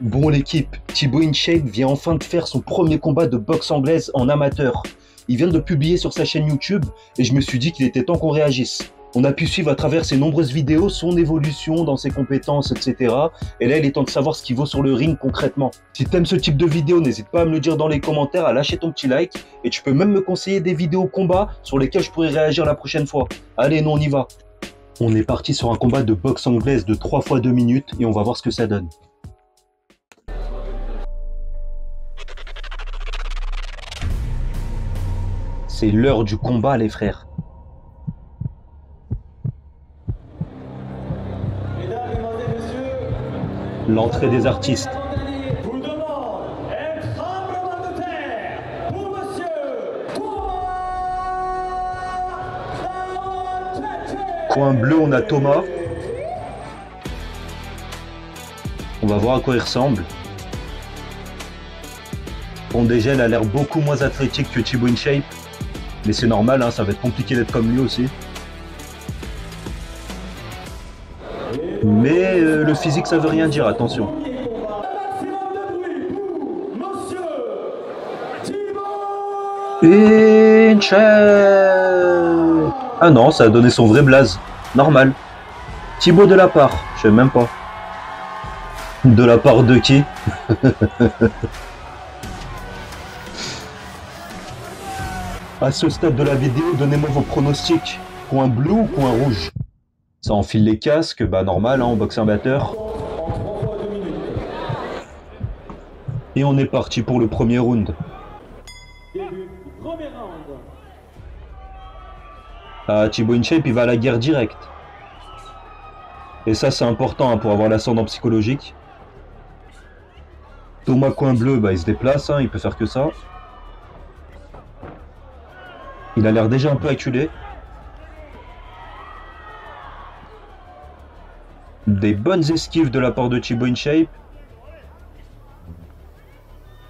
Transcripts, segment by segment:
Bon l'équipe, Thibaut InShape vient enfin de faire son premier combat de boxe anglaise en amateur. Il vient de publier sur sa chaîne YouTube et je me suis dit qu'il était temps qu'on réagisse. On a pu suivre à travers ses nombreuses vidéos son évolution dans ses compétences, etc. Et là, il est temps de savoir ce qu'il vaut sur le ring concrètement. Si t'aimes ce type de vidéo, n'hésite pas à me le dire dans les commentaires, à lâcher ton petit like. Et tu peux même me conseiller des vidéos combat sur lesquelles je pourrais réagir la prochaine fois. Allez, non, on y va. On est parti sur un combat de boxe anglaise de 3 fois 2 minutes et on va voir ce que ça donne. C'est l'heure du combat, les frères. L'entrée des artistes. Coin bleu, on a Thomas. On va voir à quoi il ressemble. Bon, déjà, il a l'air beaucoup moins athlétique que Thibaut InShape. Mais c'est normal, hein, ça va être compliqué d'être comme lui aussi. Mais le physique, ça veut rien dire, attention. InShape. Ah non, ça a donné son vrai blaze. Normal. Thibaut de la part, je sais même pas. De la part de qui? À ce stade de la vidéo, donnez-moi vos pronostics. Coin bleu ou coin rouge? Ça enfile les casques, bah normal, hein, en boxe amateur. Et on est parti pour le premier round. Ah, Thibaut InShape, il va à la guerre directe. Et ça, c'est important, hein, pour avoir l'ascendant psychologique. Thomas coin bleu, bah il se déplace, hein, il peut faire que ça. Il a l'air déjà un peu acculé. Des bonnes esquives de la part de Thibaut InShape.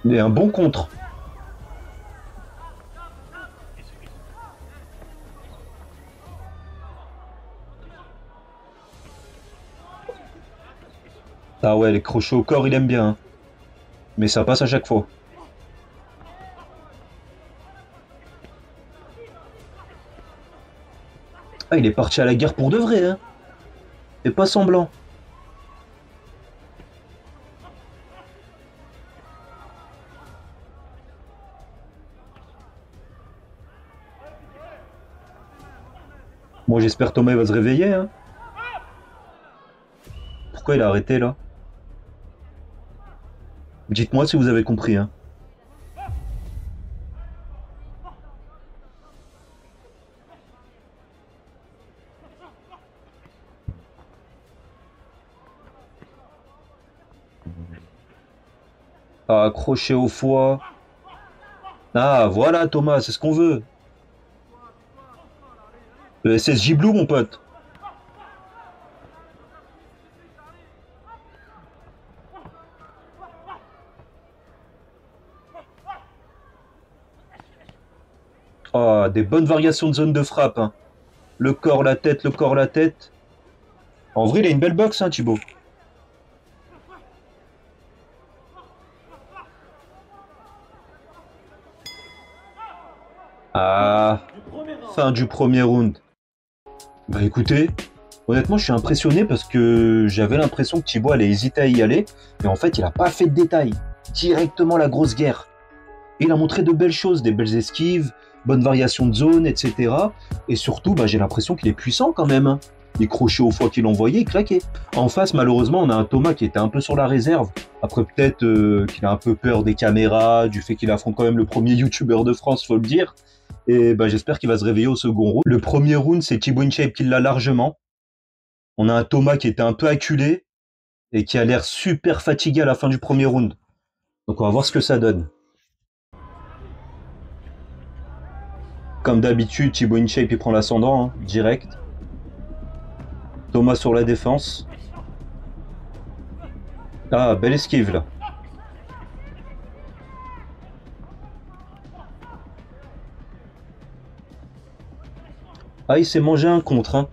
Et un bon contre. Ah ouais, les crochets au corps, il aime bien. Hein. Mais ça passe à chaque fois. Ah, il est parti à la guerre pour de vrai, hein. Et pas semblant. Moi, j'espère Thomas va se réveiller, hein. Pourquoi il a arrêté, là? Dites-moi si vous avez compris, hein. Ah, accroché au foie. Ah, voilà, Thomas, c'est ce qu'on veut. Le SSJ Blue, mon pote. Ah, des bonnes variations de zone de frappe, hein. Le corps, la tête, le corps, la tête. En vrai, il a une belle boxe, hein, Thibaut. Ah, fin du premier round. Bah écoutez, honnêtement, je suis impressionné parce que j'avais l'impression que Thibaut allait hésiter à y aller. Et en fait, il a pas fait de détails. Directement la grosse guerre. Et il a montré de belles choses, des belles esquives, bonne variation de zone, etc. Et surtout, bah, j'ai l'impression qu'il est puissant quand même. Hein. Les crochets au foie qu'il envoyait, il claquait. En face, malheureusement, on a un Thomas qui était un peu sur la réserve. Après, peut-être qu'il a un peu peur des caméras, du fait qu'il affronte quand même le premier YouTuber de France, faut le dire. Et bah, j'espère qu'il va se réveiller au second round. Le premier round, c'est Thibaut InShape qui l'a largement. On a un Thomas qui était un peu acculé et qui a l'air super fatigué à la fin du premier round. Donc on va voir ce que ça donne. Comme d'habitude, Thibaut InShape il prend l'ascendant, hein, direct. Thomas sur la défense. Ah, belle esquive là. Ah, il s'est mangé un contre. Hein.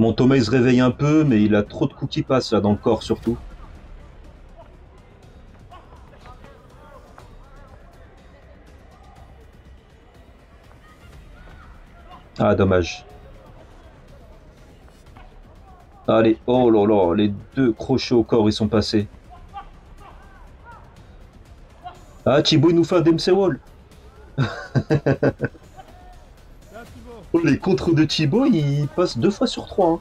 Mon Thomas il se réveille un peu, mais il a trop de coups qui passent là dans le corps surtout. Ah dommage. Allez, oh là là, les deux crochets au corps ils sont passés. Ah Thibaut il nous fait un Dempsey Wall. Oh, les contres de Thibaut ils passent 2 fois sur 3. Hein.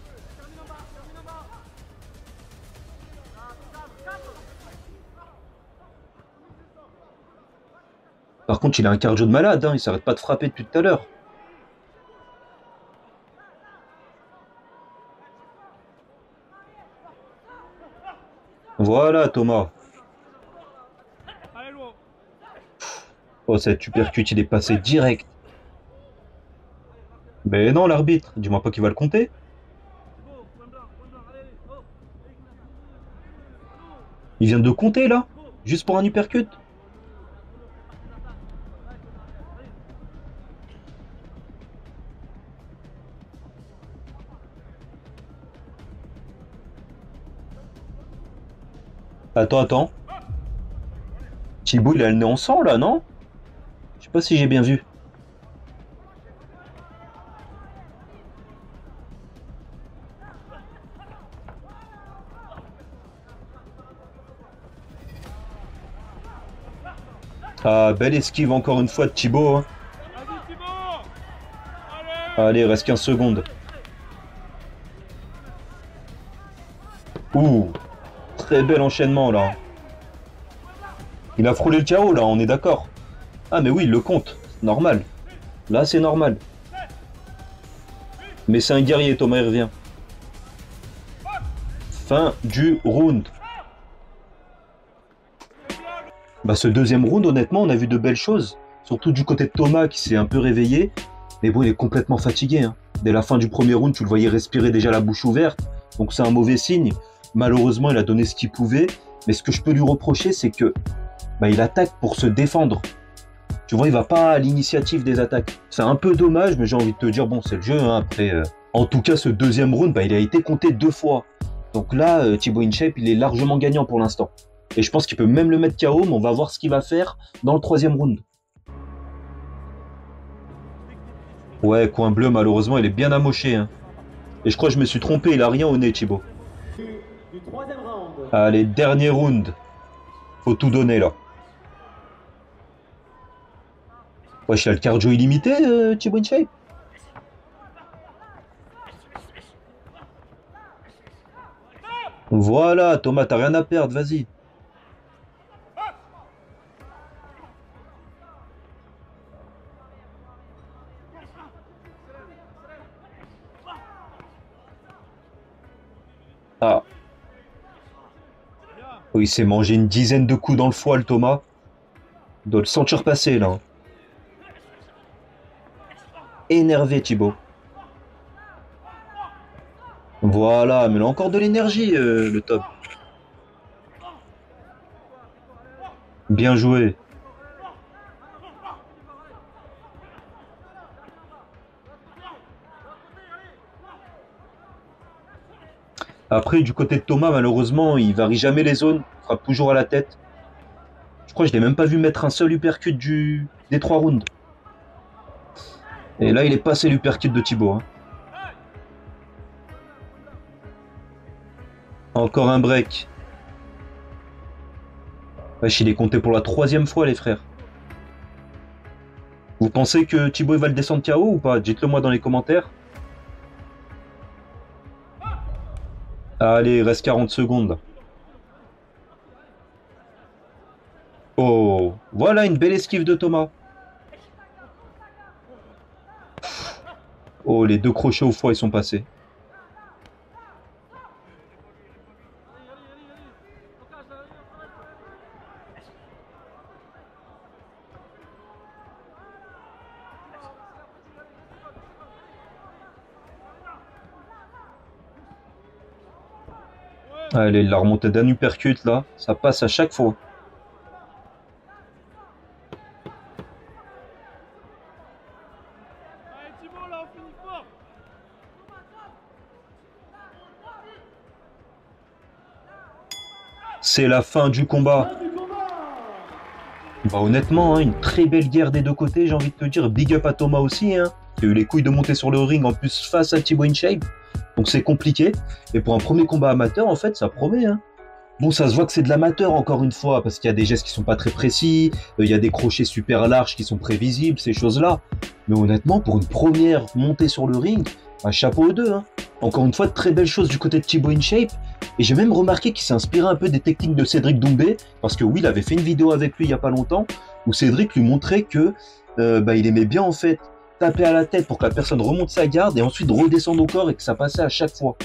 Par contre il a un cardio de malade, hein, il s'arrête pas de frapper depuis tout à l'heure. Voilà Thomas. Oh cet uppercut il est passé direct. Mais non l'arbitre, dis-moi pas qu'il va le compter. Il vient de compter là, juste pour un uppercut. Attends. Thibaut il a le nez en sang là, non? Je sais pas si j'ai bien vu. Ah, belle esquive encore une fois de Thibaut. Hein. Allez, reste 15 secondes. Ouh, très bel enchaînement là. Il a frôlé le KO là, on est d'accord. Ah mais oui, il le compte, normal. Là c'est normal. Mais c'est un guerrier, Thomas il revient. Fin du round. Bah ce deuxième round, honnêtement, on a vu de belles choses. Surtout du côté de Thomas qui s'est un peu réveillé. Mais bon, il est complètement fatigué. Hein. Dès la fin du premier round, tu le voyais respirer déjà la bouche ouverte. Donc c'est un mauvais signe. Malheureusement, il a donné ce qu'il pouvait. Mais ce que je peux lui reprocher, c'est que bah, il attaque pour se défendre. Tu vois, il va pas à l'initiative des attaques. C'est un peu dommage, mais j'ai envie de te dire, bon, c'est le jeu. Hein, après, En tout cas, ce deuxième round, bah, il a été compté 2 fois. Donc là, Thibaut InShape, il est largement gagnant pour l'instant. Et je pense qu'il peut même le mettre KO, mais on va voir ce qu'il va faire dans le troisième round. Ouais, coin bleu, malheureusement, il est bien amoché. Hein. Et je crois que je me suis trompé, il a rien au nez, Thibaut. Allez, dernier round. Faut tout donner, là. Wesh, il a le cardio illimité, Thibaut InShape. Voilà, Thomas, t'as rien à perdre, vas-y. Ah. Oh, il s'est mangé une dizaine de coups dans le foie, le Thomas. Il doit le sentir passer, là. Énervé, Thibaut. Voilà, mais il a encore de l'énergie, le top. Bien joué. Après, du côté de Thomas, malheureusement, il varie jamais les zones. Il frappe toujours à la tête. Je crois que je l'ai même pas vu mettre un seul uppercut des 3 rounds. Et là, il est passé l'uppercut de Thibaut. Hein. Encore un break. Wesh, il est compté pour la 3e fois, les frères. Vous pensez que Thibaut va le descendre KO ou pas? Dites-le moi dans les commentaires. Allez, il reste 40 secondes. Oh, voilà une belle esquive de Thomas. Oh, les 2 crochets au foie, ils sont passés. Allez, la remontée d'un uppercut, là, ça passe à chaque fois. C'est la fin du combat. Bah honnêtement, hein, une très belle guerre des deux côtés, j'ai envie de te dire. Big up à Thomas aussi, hein, qui a eu les couilles de monter sur le ring en plus face à Thibaut InShape. Donc c'est compliqué. Et pour un premier combat amateur, en fait, ça promet. Hein. Bon, ça se voit que c'est de l'amateur encore une fois, parce qu'il y a des gestes qui sont pas très précis, il y a des crochets super larges qui sont prévisibles, ces choses-là. Mais honnêtement, pour une première montée sur le ring, un chapeau aux deux. Hein. Encore une fois, de très belles choses du côté de Thibaut InShape. Et j'ai même remarqué qu'il s'est inspiré un peu des techniques de Cédric Doumbé, parce que oui, il avait fait une vidéo avec lui il y a pas longtemps, où Cédric lui montrait que il aimait bien en fait taper à la tête pour que la personne remonte sa garde et ensuite redescendre au corps et que ça passait à chaque fois.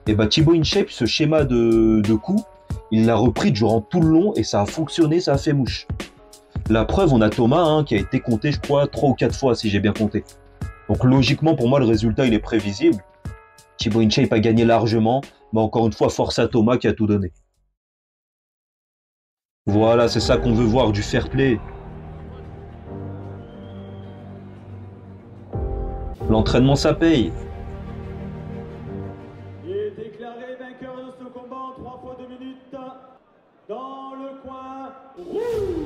Et bah Thibaut InShape, ce schéma de coup, il l'a repris durant tout le long et ça a fonctionné, ça a fait mouche. La preuve, on a Thomas hein, qui a été compté, je crois, 3 ou 4 fois si j'ai bien compté. Donc logiquement, pour moi, le résultat, il est prévisible. Thibaut InShape a gagné largement, mais encore une fois, force à Thomas qui a tout donné. Voilà, c'est ça qu'on veut voir, du fair play. L'entraînement, ça paye. Il est déclaré vainqueur de ce combat en 3 fois 2 minutes. Dans le coin rouge,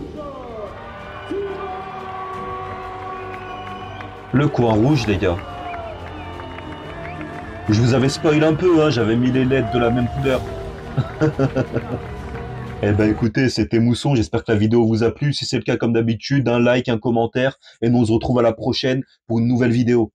Le coin rouge, les gars. Je vous avais spoil un peu, hein, j'avais mis les lettres de la même couleur. Eh ben écoutez, c'était Mousson, j'espère que la vidéo vous a plu. Si c'est le cas, comme d'habitude, un like, un commentaire, et nous on se retrouve à la prochaine pour une nouvelle vidéo.